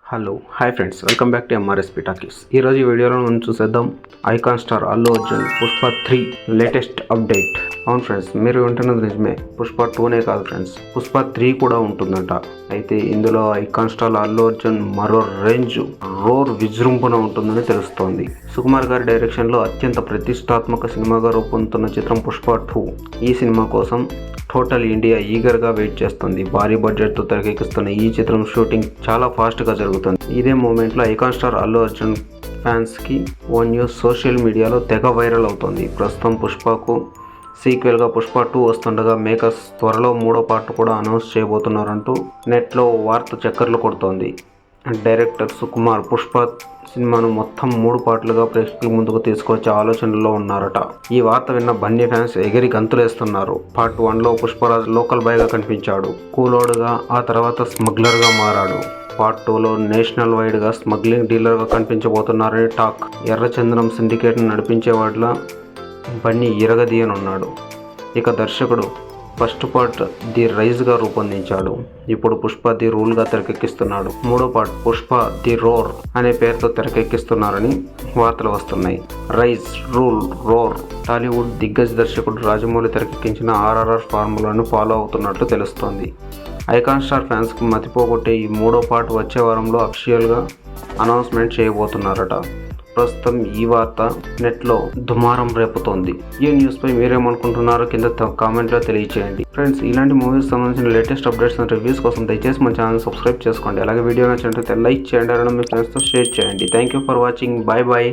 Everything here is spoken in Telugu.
Hello hi friends, welcome back to MRSP talkies. ఈరోజు ఈ వీడియోలో మనం చూసేద్దాం icon star Allu Arjun Pushpa 3 latest update. అవును ఫ్రెండ్స్, మీరు వింటున్నది నిజమే. పుష్ప 2నే కాదు ఫ్రెండ్స్, పుష్ప 3 కూడా ఉంటుందంట. అయితే ఇందులో ఐకాన్ స్టార్ అల్లు అర్జున్ మరో రేంజ్ రోర్ విజృంభణ ఉంటుందని తెలుస్తోంది. సుకుమార్ గారి డైరెక్షన్లో అత్యంత ప్రతిష్టాత్మక సినిమాగా రూపొందుతున్న చిత్రం పుష్ప 2. ఈ సినిమా కోసం టోటల్ ఇండియా ఈగర్గా వెయిట్ చేస్తుంది. భారీ బడ్జెట్తో తెరకెక్కిస్తున్న ఈ చిత్రం షూటింగ్ చాలా ఫాస్ట్గా జరుగుతుంది. ఇదే మూమెంట్లో ఐకాన్ స్టార్ అల్లు అర్జున్ ఫ్యాన్స్కి ఓ న్యూస్ సోషల్ మీడియాలో తెగ వైరల్ అవుతోంది. ప్రస్తుతం పుష్పకు సీక్వెల్గా పుష్ప 2 వస్తుండగా మేకర్స్ త్వరలో 3వ పార్ట్ కూడా అనౌన్స్ చేయబోతున్నారంటూ నెట్లో వార్త చక్కర్లు కొడుతోంది. డైరెక్టర్ సుకుమార్ పుష్ప సినిమాను మొత్తం 3 పార్ట్లుగా ప్రేక్షకుల ముందుకు తీసుకొచ్చే ఆలోచనలో ఉన్నారట. ఈ వార్త విన్న బన్నీ ఫ్యాన్స్ ఎగిరి గంతులేస్తున్నారు. పార్ట్ 1లో పుష్పరాజ్ లోకల్ బాయ్గా కనిపించాడు, కూలోడుగా, ఆ తర్వాత స్మగ్లర్గా మారాడు. పార్ట్ 2లో నేషనల్ వైడ్గా స్మగ్లింగ్ డీలర్గా కనిపించబోతున్నారని టాక్. ఎర్రచందనం సిండికేట్ను నడిపించేవాడిలా బన్నీ ఇరగదీయనున్నాడు. ఇక దర్శకుడు ఫస్ట్ పార్ట్ ది రైజ్గా రూపొందించాడు. ఇప్పుడు పుష్ప ది రూల్గా తెరకెక్కిస్తున్నాడు. 3వ పార్ట్ పుష్ప ది రోర్ అనే పేరుతో తెరకెక్కిస్తున్నారని వార్తలు వస్తున్నాయి. రైజ్, రూల్, రోర్ టాలీవుడ్ దిగ్గజ దర్శకుడు రాజమౌళి తెరకెక్కించిన ఆర్ఆర్ఆర్ ఫార్ములాను ఫాలో అవుతున్నట్లు తెలుస్తోంది. ఐకాన్ స్టార్ ఫ్యాన్స్కి మతిపోగొట్టే ఈ 3వ పార్ట్ వచ్చే వారంలో అఫీషియల్గా అనౌన్స్మెంట్ చేయబోతున్నారట. ప్రస్తుతం ఈ వార్త నెట్లో దుమారం రేపుతోంది. ఈ న్యూస్పై మీరేమనుకుంటున్నారో కింద కామెంట్లో తెలియచేయండి. ఫ్రెండ్స్, ఇలాంటి మూవీస్ సంబంధించిన లేటెస్ట్ అప్డేట్స్ అండ్ రివ్యూస్ కోసం దయచేసి మన ఛానల్ సబ్స్క్రైబ్ చేసుకోండి. అలాగే వీడియో నచ్చినట్లయితే లైక్ చేయండి, అలాగే మీ ఫ్రెండ్స్తో షేర్ చేయండి. Thank you for watching. Bye bye.